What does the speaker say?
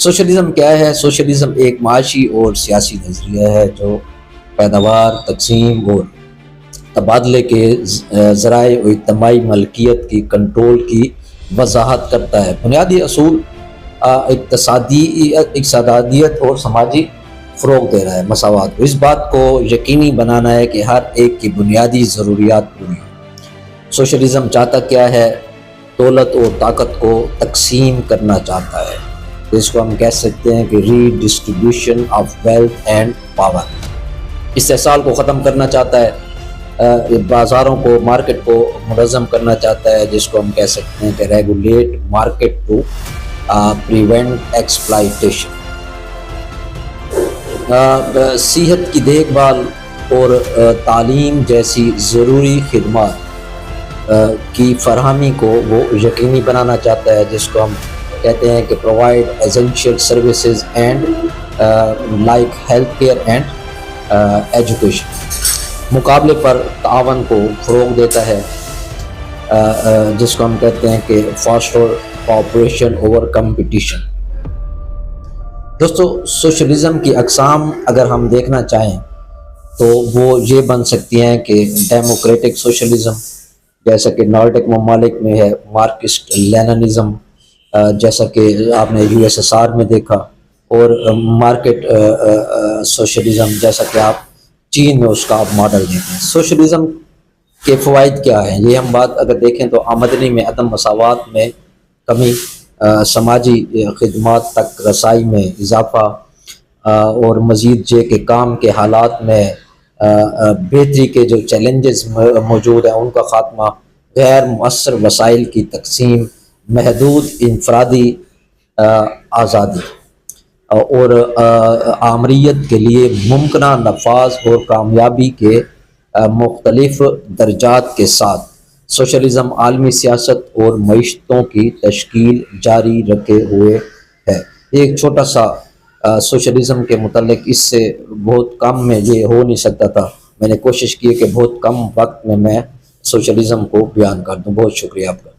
Socialism کیا ہے؟ Socialism ایک معاشی اور سیاسی نظریہ ہے جو پیداوار، تقسیم اور تبادلے کے ذرائع و اجتماعی ملکیت کی کنٹرول کی وضاحت کرتا ہے۔ بنیادی اصول اقتصادیت اور سماجی فروغ دے رہا ہے، مساوات کو۔ اس بات کو یقینی بنانا ہے کہ ہر ایک کی بنیادی ضروریات پوری ہوں۔ سوشلزم چاہتا کیا ہے؟ دولت اور طاقت کو تقسیم کرنا چاہتا ہے، جس کو ہم کہہ سکتے ہیں کہ redistribution of wealth and power. استحصال کو ختم کرنا چاہتا ہے، بازاروں کو، مارکیٹ کو منظم کرنا چاہتا ہے، جس کو ہم کہہ سکتے ہیں کہ regulate market to prevent exploitation. صحت کی دیکھ بھال اور تعلیم جیسی ضروری خدمات کی فراہمی کو وہ یقینی بنانا چاہتا ہے، جس کو ہم کہتے ہیں کہ provide essential services and like health care and education. مقابلے پر تعاون کو فروغ دیتا ہے، جس کو ہم کہتے ہیں کہ فاسٹر کوآپریشن اوور کمپٹیشن۔ دوستو، سوشلزم کی اقسام اگر ہم دیکھنا چاہیں تو وہ یہ بن سکتی ہیں کہ ڈیموکریٹک سوشلزم، جیسا کہ نارڈک ممالک میں ہے، مارکسٹ لیننزم، جیسا کہ آپ نے USSR میں دیکھا، اور مارکیٹ سوشلزم، جیسا کہ آپ چین میں اس کا آپ ماڈل دیکھیں۔ سوشلزم کے فوائد کیا ہیں؟ یہ ہم بات اگر دیکھیں تو آمدنی میں عدم مساوات میں کمی، سماجی خدمات تک رسائی میں اضافہ، اور مزید یہ کہ کام کے حالات میں بہتری کے جو چیلنجز موجود ہیں ان کا خاتمہ، غیر مؤثر وسائل کی تقسیم، محدود انفرادی آزادی، اور آمریت کے لیے ممکنہ نفاذ اور کامیابی کے مختلف درجات کے ساتھ سوشلزم عالمی سیاست اور معیشتوں کی تشکیل جاری رکھے ہوئے ہے۔ ایک چھوٹا سا سوشلزم کے متعلق، اس سے بہت کم میں یہ ہو نہیں سکتا تھا، میں نے کوشش کی کہ بہت کم وقت میں سوشلزم کو بیان کر دوں۔ بہت شکریہ آپ کا۔